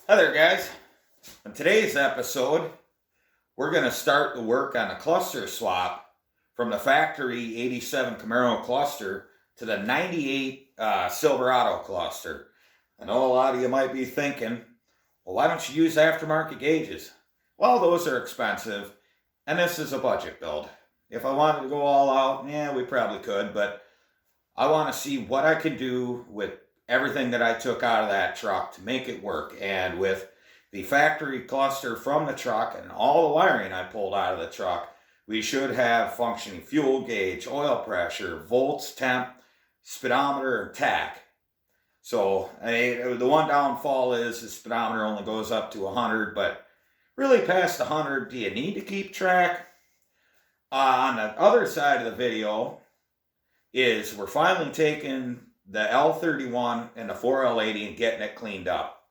Hi there, guys. In today's episode, we're going to start the work on a cluster swap from the factory 87 Camaro cluster to the 98 Silverado cluster. I know a lot of you might be thinking, well, why don't you use aftermarket gauges? Well, those are expensive, and this is a budget build. If I wanted to go all out, yeah, we probably could, but I want to see what I can do with everything that I took out of that truck to make it work. And with the factory cluster from the truck and all the wiring I pulled out of the truck, we should have functioning fuel gauge, oil pressure, volts, temp, speedometer, and tach. So the one downfall is the speedometer only goes up to 100, but really past 100, do you need to keep track? On the other side of the video is we're finally taking the L31 and the 4L80 and getting it cleaned up.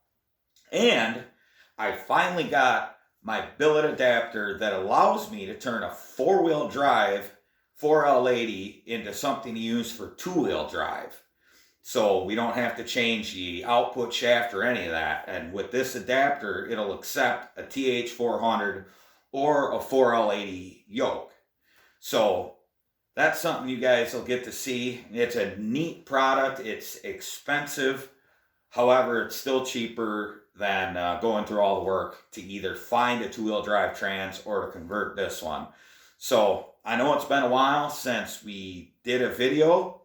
And I finally got my billet adapter that allows me to turn a four-wheel drive 4L80 into something to use for two-wheel drive. So we don't have to change the output shaft or any of that. And with this adapter, it'll accept a TH400 or a 4L80 yoke. So that's something you guys will get to see. It's a neat product. It's expensive. However, it's still cheaper than going through all the work to either find a two-wheel drive trans or to convert this one. So I know it's been a while since we did a video,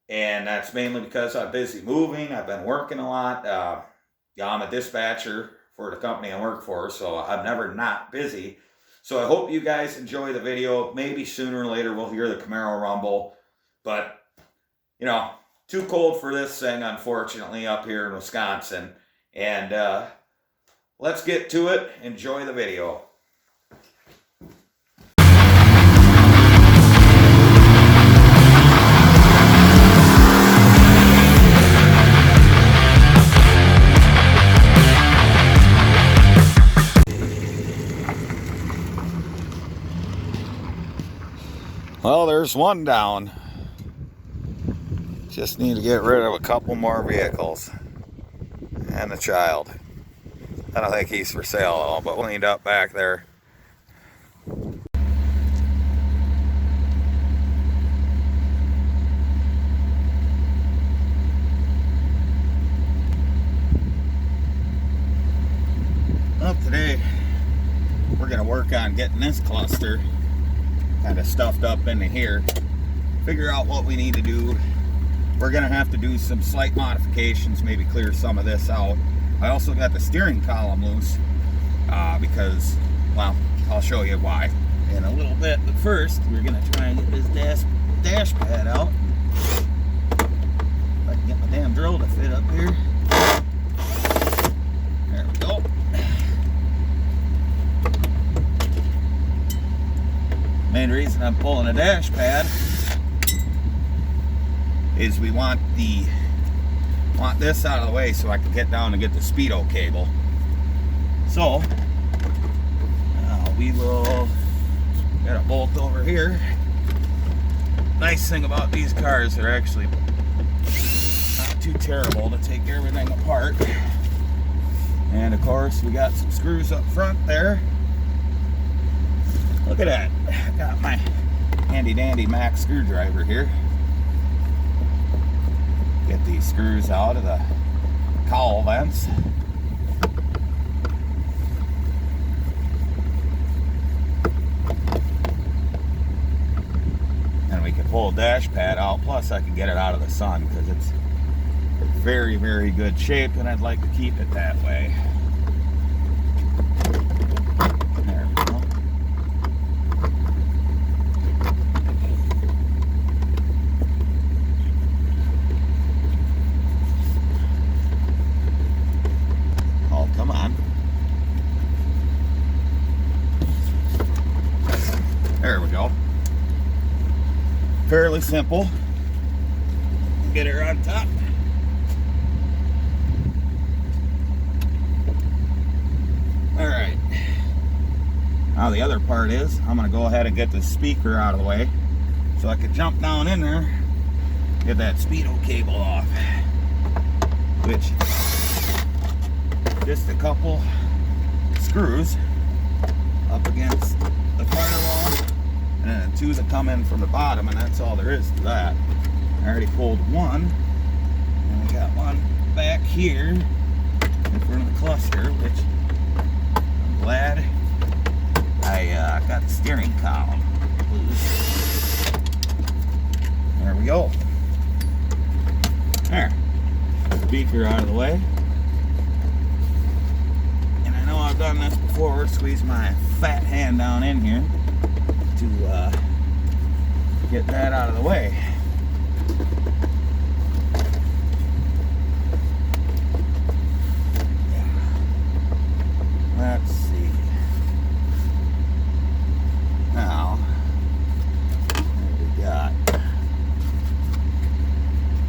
and that's mainly because I'm busy moving. I've been working a lot. I'm a dispatcher for the company I work for, so I'm never not busy. So I hope you guys enjoy the video. Maybe sooner or later we'll hear the Camaro rumble. But, you know, too cold for this thing, unfortunately, up here in Wisconsin. And let's get to it. Enjoy the video. Well, there's one down. Just need to get rid of a couple more vehicles. And the child. I don't think he's for sale at all, but cleaned up back there. Well, today we're going to work on getting this cluster kind of stuffed up into here, figure out what we need to do. We're gonna have to do some slight modifications, maybe clear some of this out. I also got the steering column loose because, well, I'll show you why in a little bit, but first we're gonna try and get this dash pad out. If I can get my damn drill to fit up here. There we go. Main reason I'm pulling a dash pad is we want this out of the way so I can get down and get the speedo cable. So we will get a bolt over here. Nice thing about these cars, they're actually not too terrible to take everything apart. And of course we got some screws up front there. Look at that. I got my handy dandy Mac screwdriver here. Get these screws out of the cowl vents. And we can pull a dash pad out, plus I can get it out of the sun because it's in very, very good shape and I'd like to keep it that way. There we go. Come on. There we go. Fairly simple. Get her on top. All right. Now the other part is I'm going to go ahead and get the speaker out of the way so I can jump down in there, get that speedo cable off, which just a couple screws up against the firewall, and then two that come in from the bottom, and that's all there is to that. I already pulled one, and we got one back here in front of the cluster, which I'm glad I got the steering column loose. There we go. There. The beaker out of the way. And I know I've done this before, squeeze my fat hand down in here to get that out of the way. Let's see. Now, what we got?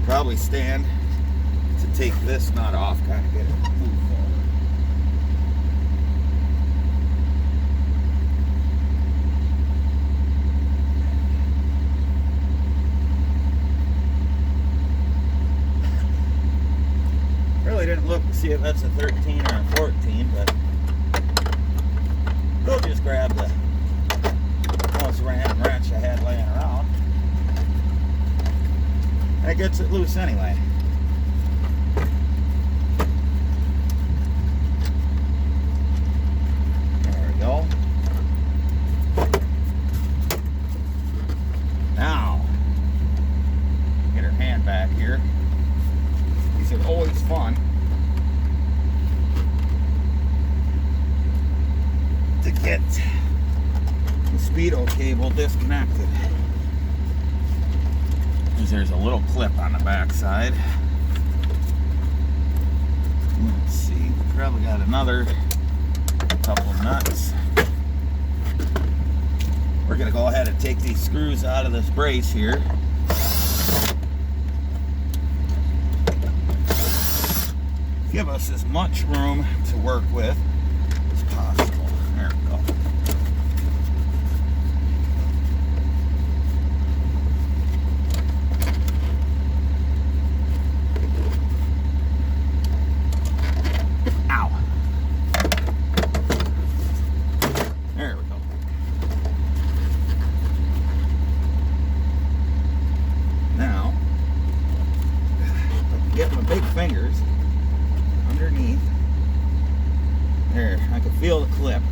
Probably stand to take this nut off, kind of get it moved forward. Really didn't look to see if that's a 13 or a 14, but we'll just grab the most random wrench I had laying around. That gets it loose anyway. There we go. Now, get her hand back here. These are always fun to get the speedo cable disconnected. There's a little clip on the back side. Let's see, probably got another couple of nuts. We're gonna go ahead and take these screws out of this brace here. Give us as much room to work with as possible. There we go. Fingers underneath there. I can feel the clip,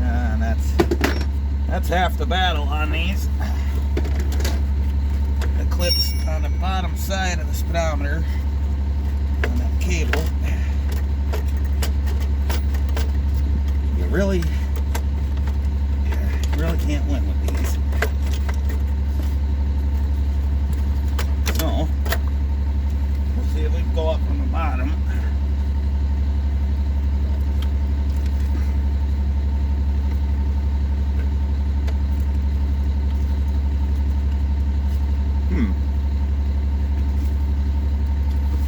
and that's half the battle on these. The clip's on the bottom side of the speedometer on that cable. You really can't win with these. So see if we can go up from the bottom.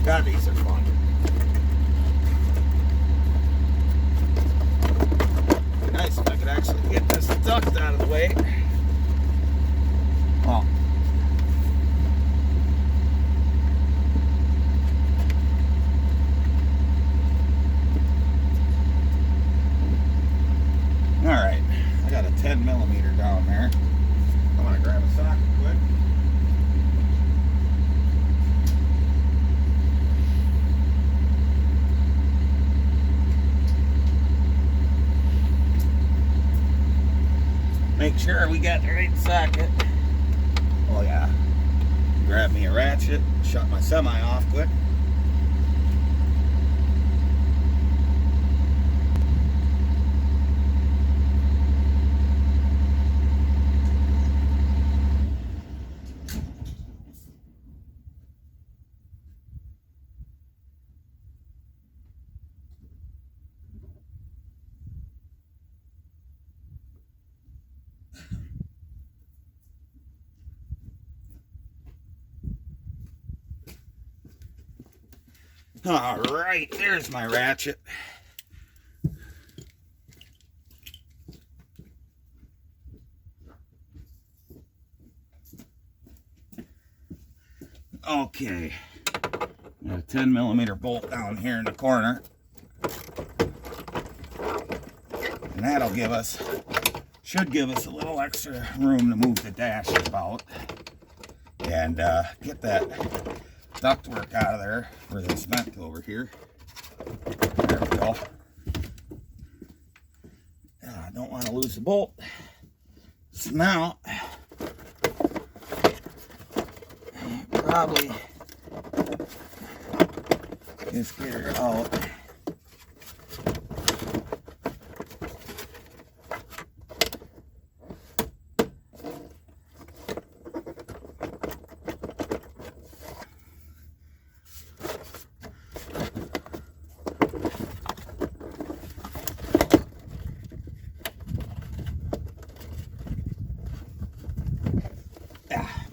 God, these are fun. Be nice if I could actually get this duct out of the way. Well, alright, I got a 10mm down there. I'm going to grab a socket quick. Make sure we got the right socket. Oh yeah. Grab me a ratchet, shut my semi off quick. All right, there's my ratchet. Okay, got a 10mm bolt down here in the corner. And that'll should give us a little extra room to move the dash about and get that ductwork out of there for this vent over here. There we go. I don't want to lose the bolt. So now, probably just get her out.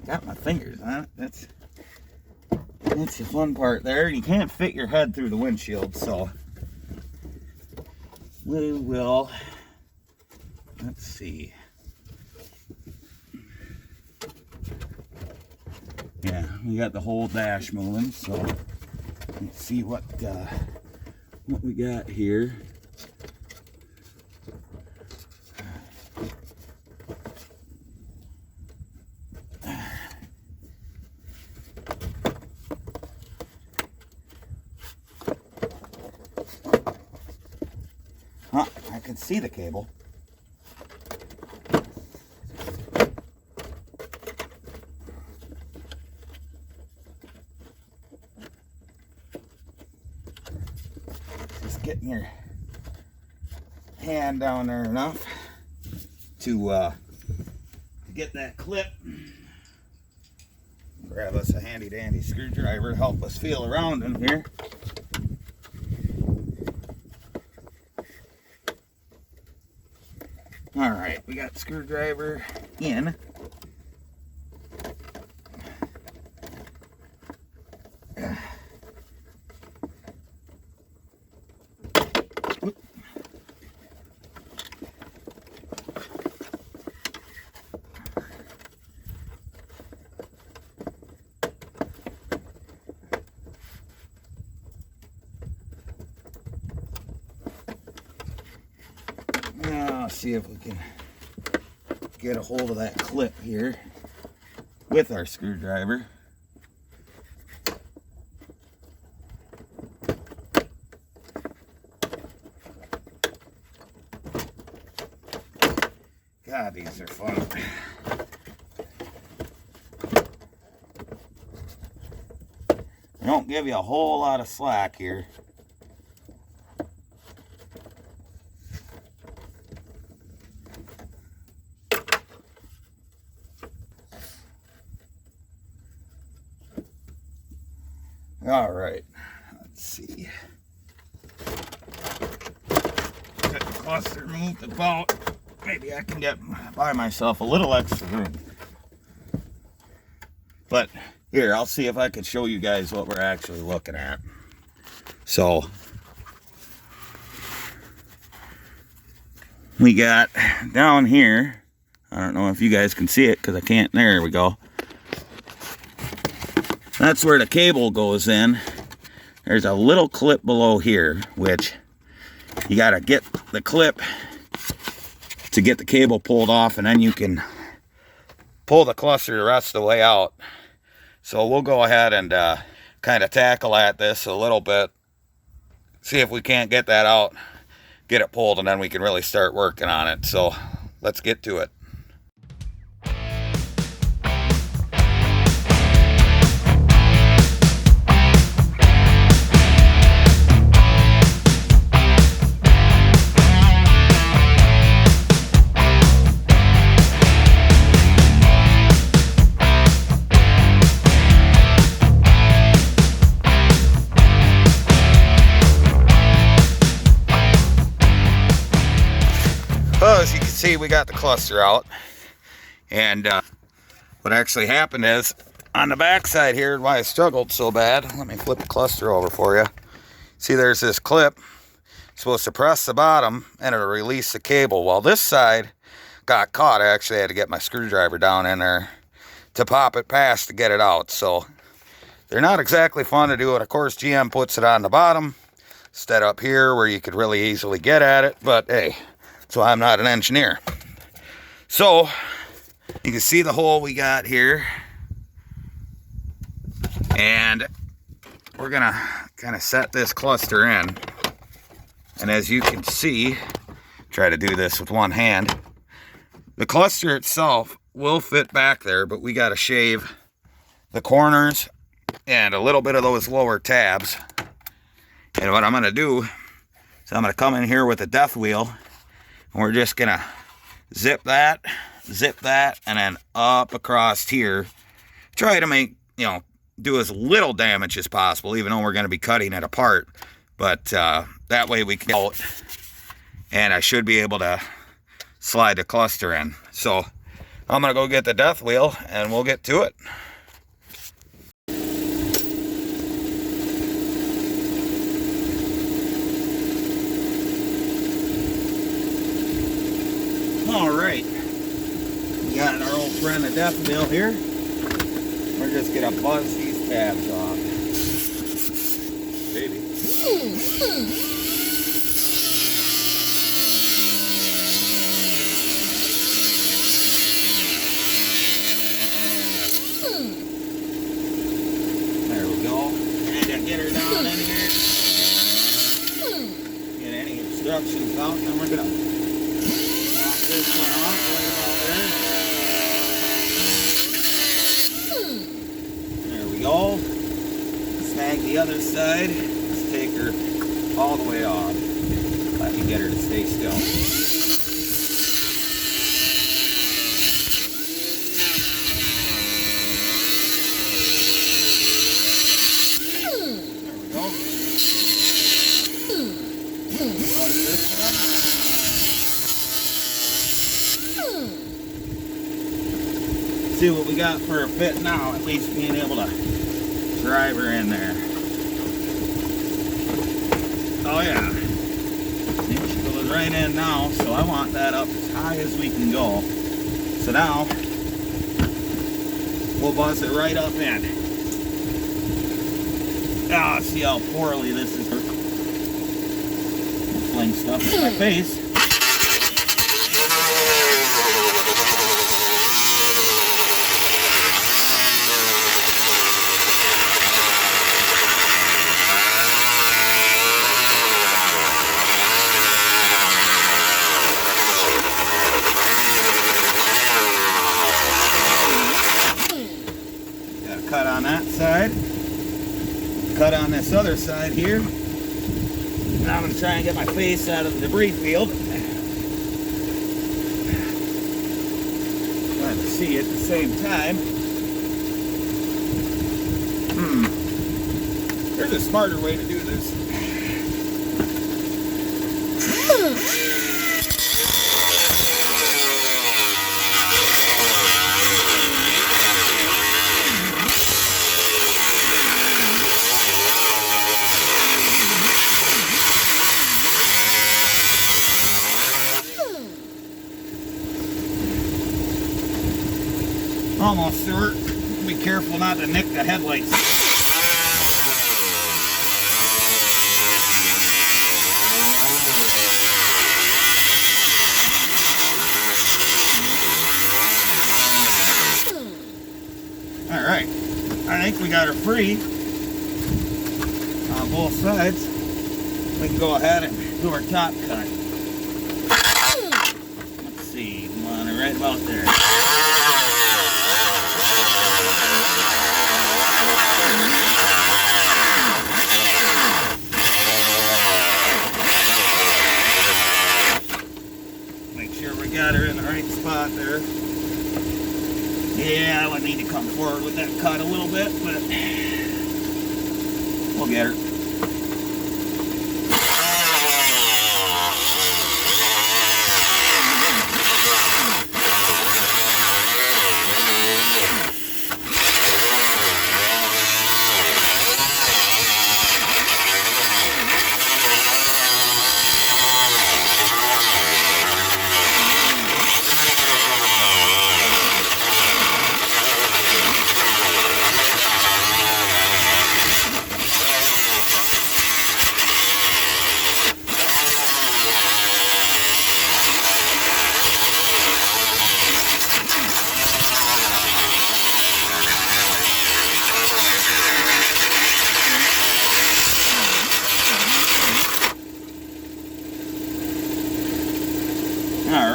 Got my fingers on it. That's the fun part there. You can't fit your head through the windshield, so we will. Let's see. Yeah, we got the whole dash moving, so let's see what we got here. Huh, I can see the cable. Just getting your hand down there enough to get that clip. Grab us a handy dandy screwdriver to help us feel around in here. All right, we got the screwdriver in. Now, see if we can get a hold of that clip here with our screwdriver. God, these are fun. They don't give you a whole lot of slack here. All right, let's see. Get the cluster moved about. Maybe I can buy myself a little extra room. But here, I'll see if I can show you guys what we're actually looking at. So, we got down here, I don't know if you guys can see it because I can't. There we go. That's where the cable goes in. There's a little clip below here, which you got to get the clip to get the cable pulled off, and then you can pull the cluster the rest of the way out. So we'll go ahead and kind of tackle at this a little bit, see if we can't get that out, get it pulled, and then we can really start working on it. So let's get to it. Well, as you can see, we got the cluster out, and what actually happened is on the back side here, why I struggled so bad, let me flip the cluster over for you. See, there's this clip. It's supposed to press the bottom and it'll release the cable. Well, this side got caught. I actually had to get my screwdriver down in there to pop it past to get it out. So they're not exactly fun to do. And of course, GM puts it on the bottom instead up here where you could really easily get at it, but hey, that's why I'm not an engineer. So you can see the hole we got here, and we're gonna kind of set this cluster in. And as you can see, try to do this with one hand, the cluster itself will fit back there, but we got to shave the corners and a little bit of those lower tabs. And what I'm going to do is I'm going to come in here with a death wheel, and we're just going to zip that, and then up across here. Try to make, do as little damage as possible, even though we're going to be cutting it apart. But that way we can get out, and I should be able to slide the cluster in. So I'm going to go get the death wheel, and we'll get to it. Alright, we got our old friend the death wheel here. We're just going to buzz these tabs off. Baby. There we go. And get her down in here. Get any obstructions out, and then we're going to this one off right about there. There we go. Snag the other side. Let's take her all the way off. Let me get her to stay still. There we go. Like this one. See what we got for a fit now, at least being able to drive her in there. Oh yeah, see, she goes right in now, so I want that up as high as we can go. So now we'll buzz it right up in. Ah, see how poorly this is. Fling stuff in my face. Cut on that side, cut on this other side here, and I'm going to try and get my face out of the debris field. Trying to see at the same time. There's a smarter way to do this. Almost through it. Be careful not to nick the headlights. Alright, I think we got her free on both sides. We can go ahead and do our top cut. Let's see, we want her right about there. Got her in the right spot there. Yeah, I would need to come forward with that cut a little bit, but we'll get her.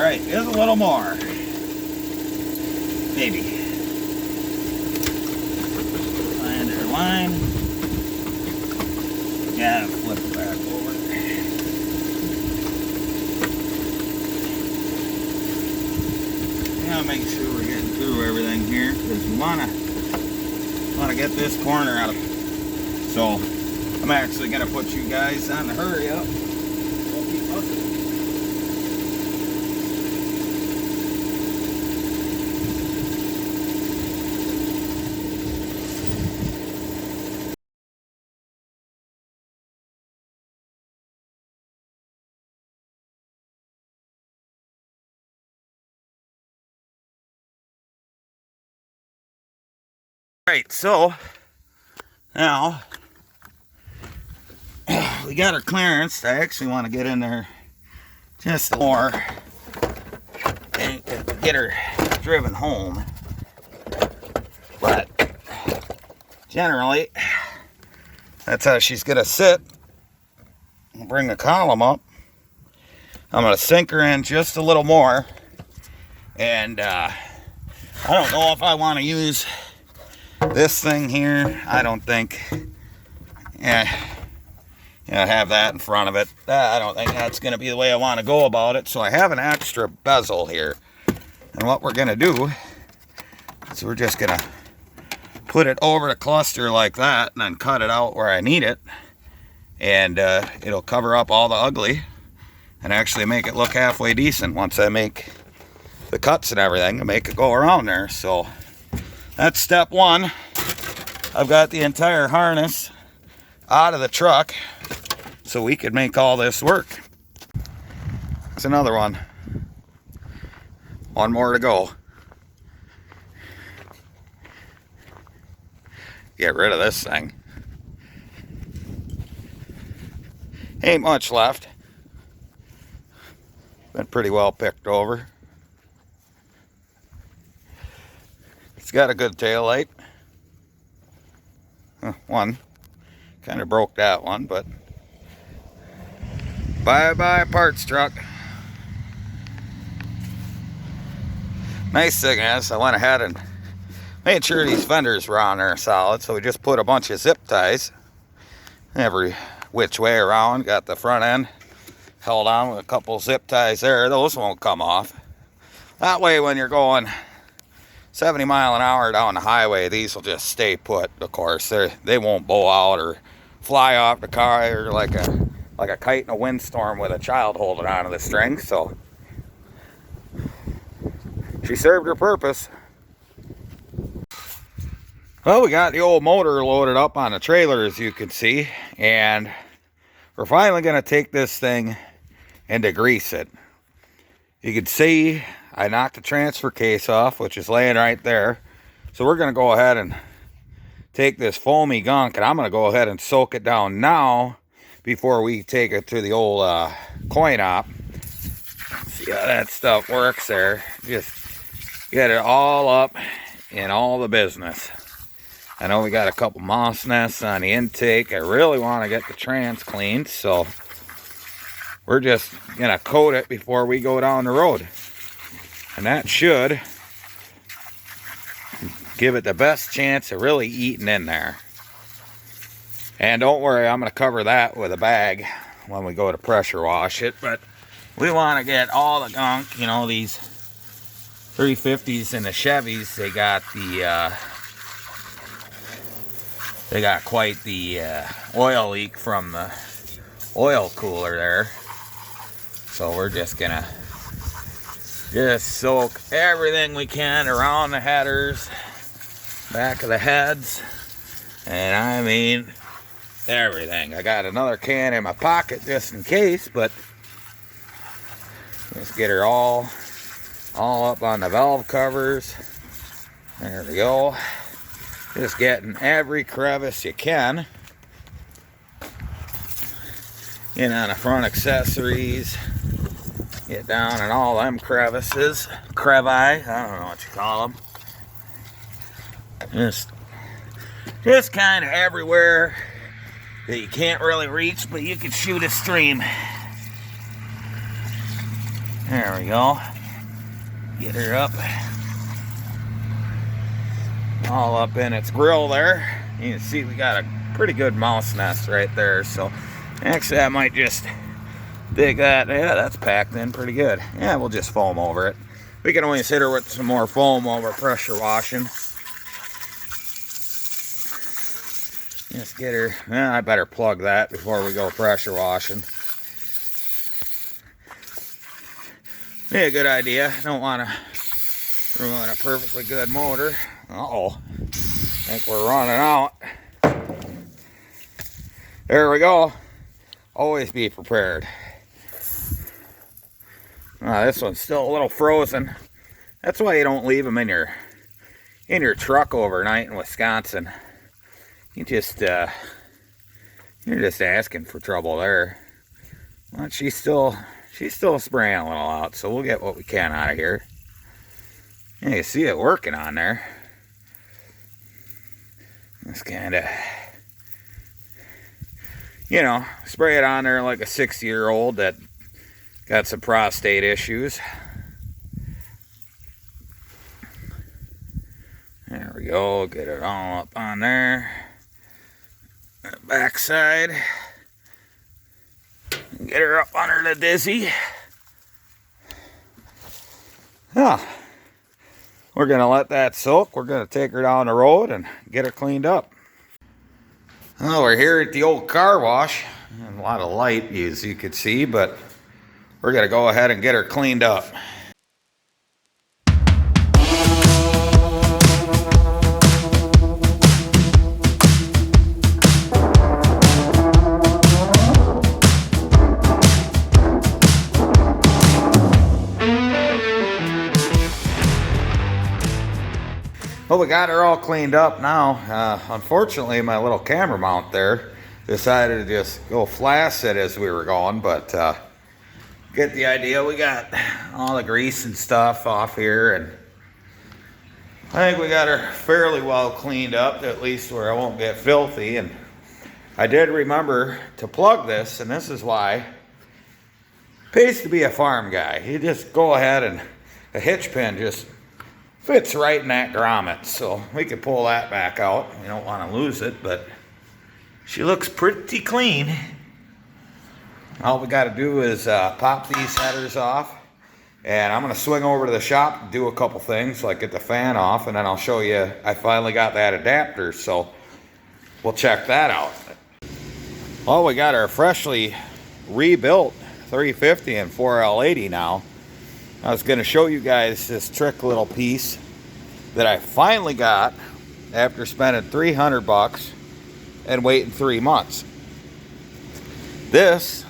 right, just a little more. Maybe. Find our line. Yeah, flip it back over. Yeah, make sure we're getting through everything here because we want to get this corner out of it. So I'm actually going to put you guys on the hurry up. We'll keep hustling. Right, so now we got our clearance. I actually want to get in there just more and get her driven home. But generally, that's how she's going to sit. Bring the column up. I'm going to sink her in just a little more. And I don't know if I want to use this thing here. I don't think. Have that in front of it. I don't think that's going to be the way I want to go about it. So I have an extra bezel here. And what we're going to do is we're just going to put it over the cluster like that and then cut it out where I need it. And it'll cover up all the ugly and actually make it look halfway decent once I make the cuts and everything to make it go around there. So that's step one. I've got the entire harness out of the truck so we could make all this work. It's another one. One more to go. Get rid of this thing. Ain't much left. Been pretty well picked over. It's got a good tail light. One. Kind of broke that one, but bye-bye parts truck. Nice thing is, I went ahead and made sure these fenders were on there solid, so we just put a bunch of zip ties every which way around. Got the front end held on with a couple zip ties there. Those won't come off. That way when you're going 70 mile an hour down the highway, these will just stay put. Of course, they won't bow out or fly off the car or like a kite in a windstorm with a child holding onto the string. So she served her purpose. Well, we got the old motor loaded up on the trailer, as you can see, and we're finally going to take this thing and degrease it. You can see I knocked the transfer case off, which is laying right there. So we're going to go ahead and take this foamy gunk, and I'm going to go ahead and soak it down now before we take it to the old coin op. See how that stuff works there. Just get it all up in all the business. I know we got a couple moss nests on the intake. I really want to get the trans cleaned, so we're just going to coat it before we go down the road. And that should give it the best chance of really eating in there. And don't worry, I'm going to cover that with a bag when we go to pressure wash it. But we want to get all the gunk, you know, these 350s and the Chevys, they got quite the oil leak from the oil cooler there. So we're just gonna soak everything we can around the headers, back of the heads, and I mean everything. I got another can in my pocket just in case, but let's get her all up on the valve covers. There we go. Just getting every crevice you can. Get on the front accessories. Get down in all them crevices. Crevi, I don't know what you call them. Just kind of everywhere that you can't really reach, but you can shoot a stream. There we go. Get her up. All up in its grill there. You can see we got a pretty good mouse nest right there. So actually I might just dig that. Yeah, that's packed in pretty good. Yeah, we'll just foam over it. We can always hit her with some more foam while we're pressure washing. Just get her. Well, I better plug that before we go pressure washing. Yeah, good idea. Don't want to ruin a perfectly good motor. Uh-oh. I think we're running out. There we go. Always be prepared. This one's still a little frozen. That's why you don't leave them in your truck overnight in Wisconsin. You're just asking for trouble there. Well, she's still spraying a little out, so we'll get what we can out of here. Yeah, you see it working on there. It's kind of, you know, spray it on there like a 60-year-old that got some prostate issues. There we go. Get it all up on there. Backside. Get her up under the dizzy. Yeah. We're going to let that soak. We're going to take her down the road and get her cleaned up. Well, we're here at the old car wash. A lot of light, as you can see, but we're going to go ahead and get her cleaned up. Well, we got her all cleaned up now. Unfortunately, my little camera mount there decided to just go flaccid as we were going, but get the idea. We got all the grease and stuff off here, and I think we got her fairly well cleaned up, at least where I won't get filthy. And I did remember to plug this, and this is why. It pays to be a farm guy. You just go ahead and a hitch pin just fits right in that grommet, so we could pull that back out. We don't want to lose it, but she looks pretty clean. All we got to do is pop these headers off, and I'm going to swing over to the shop and do a couple things, like get the fan off, and then I'll show you I finally got that adapter, so we'll check that out. Well, we got our freshly rebuilt 350 and 4L80 now. I was going to show you guys this trick little piece that I finally got after spending $300 and waiting 3 months. This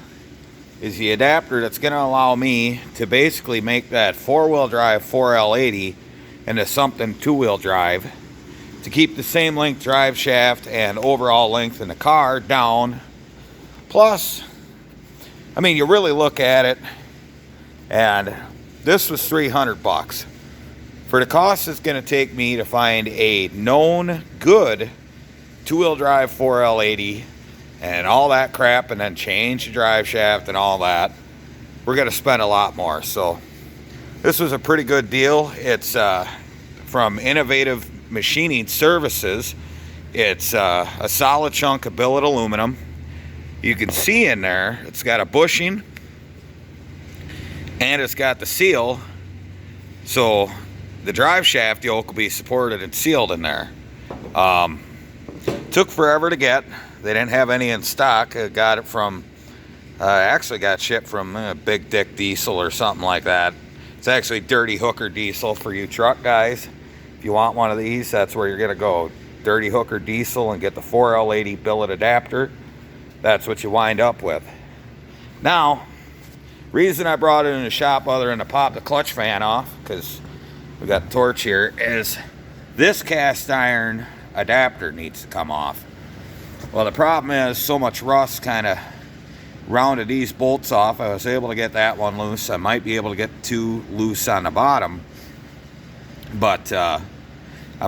is the adapter that's going to allow me to basically make that four-wheel drive 4L80 into something two-wheel drive to keep the same length drive shaft and overall length in the car down. Plus, I mean, you really look at it, and this was $300. For the cost it's going to take me to find a known good two-wheel drive 4L80 and all that crap, and then change the drive shaft and all that, we're going to spend a lot more. So this was a pretty good deal. It's from Innovative Machining Services. It's a solid chunk of billet aluminum. You can see in there it's got a bushing, and it's got the seal, so the drive shaft yoke will be supported and sealed in there. Took forever to get. They didn't have any in stock. I got it from, actually got shipped from Big Dick Diesel or something like that. It's actually Dirty Hooker Diesel for you truck guys. If you want one of these, that's where you're going to go. Dirty Hooker Diesel and get the 4L80 billet adapter. That's what you wind up with. Now, reason I brought it in the shop other than to pop the clutch fan off, because we got the torch here, is this cast iron adapter needs to come off. Well, the problem is so much rust kind of rounded these bolts off. I was able to get that one loose. I might be able to get two loose on the bottom, but I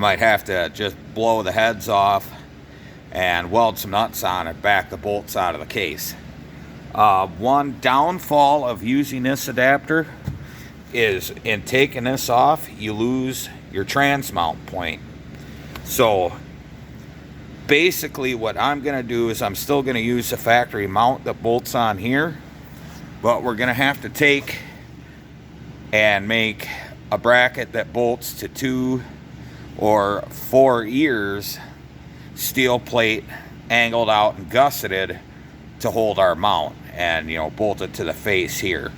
might have to just blow the heads off and weld some nuts on it, back the bolts out of the case. One downfall of using this adapter is in taking this off, you lose your trans mount point. So basically what I'm going to do is I'm still going to use the factory mount that bolts on here, but we're going to have to take and make a bracket that bolts to 2 or 4 ears, steel plate angled out and gusseted to hold our mount, and bolt it to the face here.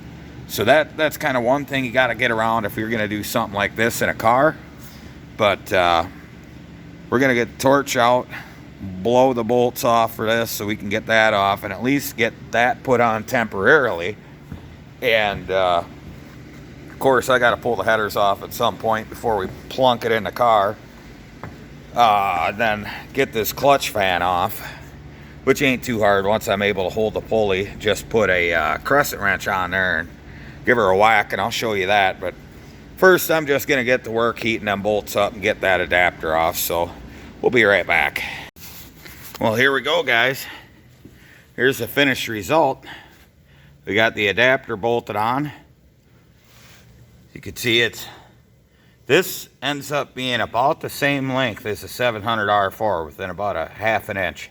So that's kind of one thing you got to get around if you're going to do something like this in a car. But we're going to get the torch out, blow the bolts off for this so we can get that off and at least get that put on temporarily. And of course I got to pull the headers off at some point before we plunk it in the car. Then get this clutch fan off, which ain't too hard. Once I'm able to hold the pulley, just put a crescent wrench on there and give her a whack, and I'll show you that. But first I'm just going to get to work heating them bolts up and get that adapter off, so we'll be right back. Well, here we go, guys. Here's the finished result. We got the adapter bolted on. You can see this ends up being about the same length as the 700 R4, within about a ½ an inch.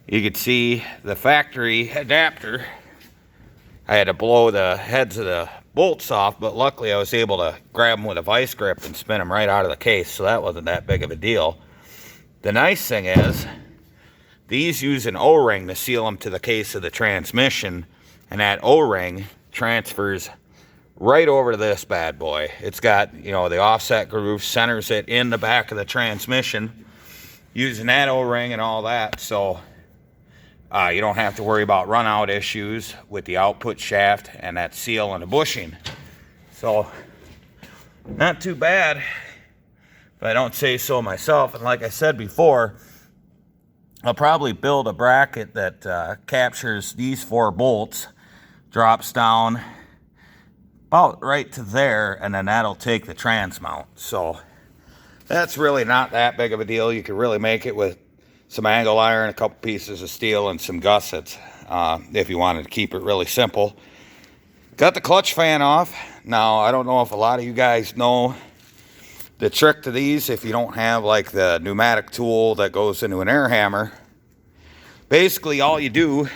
You can see the factory adapter. I had to blow the heads of the bolts off, but luckily I was able to grab them with a vice grip and spin them right out of the case, so that wasn't that big of a deal. The nice thing is, these use an O-ring to seal them to the case of the transmission, and that O-ring transfers right over to this bad boy. It's got, the offset groove, centers it in the back of the transmission, using that O-ring and all that, so you don't have to worry about run out issues with the output shaft and that seal and the bushing. So not too bad, if I don't say so myself. And like I said before, I'll probably build a bracket that captures these 4 bolts, drops down about right to there, and then that'll take the trans mount. So that's really not that big of a deal. You could really make it with some angle iron, a couple pieces of steel, and some gussets if you wanted to keep it really simple. Got the clutch fan off. Now, I don't know if a lot of you guys know the trick to these if you don't have like the pneumatic tool that goes into an air hammer. Basically, all you do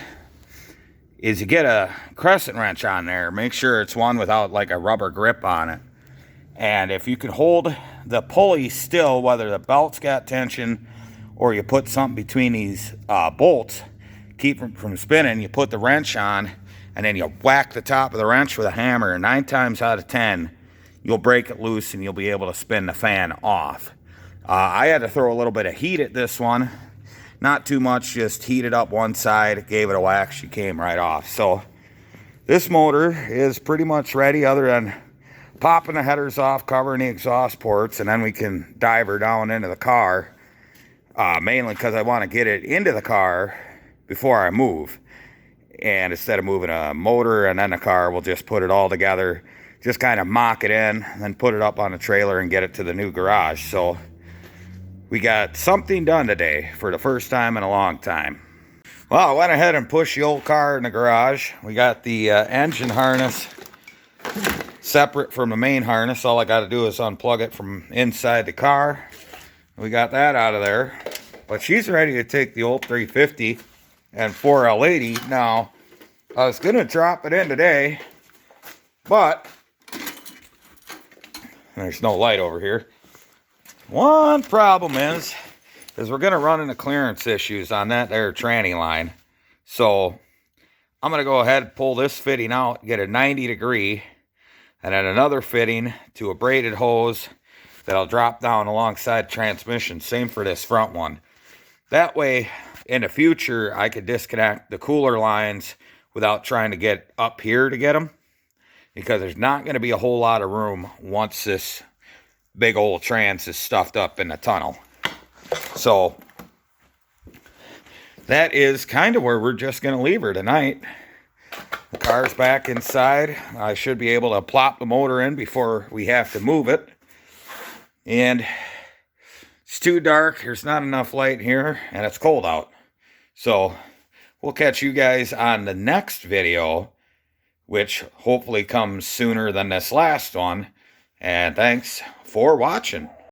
is you get a crescent wrench on there. Make sure it's one without like a rubber grip on it. And if you can hold the pulley still, whether the belt's got tension or you put something between these bolts, keep them from spinning, you put the wrench on, and then you whack the top of the wrench with a hammer, and 9 times out of 10, you'll break it loose and you'll be able to spin the fan off. I had to throw a little bit of heat at this one. Not too much, just heated up one side, gave it a whack, she came right off. So this motor is pretty much ready, other than popping the headers off, covering the exhaust ports, and then we can dive her down into the car. Mainly because I want to get it into the car before I move. And instead of moving a motor and then the car, we'll just put it all together, just kind of mock it in, and then put it up on the trailer and get it to the new garage. So we got something done today for the first time in a long time. Well, I went ahead and pushed the old car in the garage. We got the engine harness separate from the main harness. All I got to do is unplug it from inside the car. We got that out of there. But she's ready to take the old 350 and 4L80. Now, I was going to drop it in today, but there's no light over here. One problem is we're going to run into clearance issues on that there tranny line. So I'm going to go ahead and pull this fitting out, get a 90 degree, and then another fitting to a braided hose that'll drop down alongside transmission. Same for this front one. That way, in the future, I could disconnect the cooler lines without trying to get up here to get them, because there's not going to be a whole lot of room once this big old trans is stuffed up in the tunnel. So that is kind of where we're just going to leave her tonight. The car's back inside. I should be able to plop the motor in before we have to move it. And it's too dark. There's not enough light here, and it's cold out. So we'll catch you guys on the next video which hopefully comes sooner than this last one. And thanks for watching.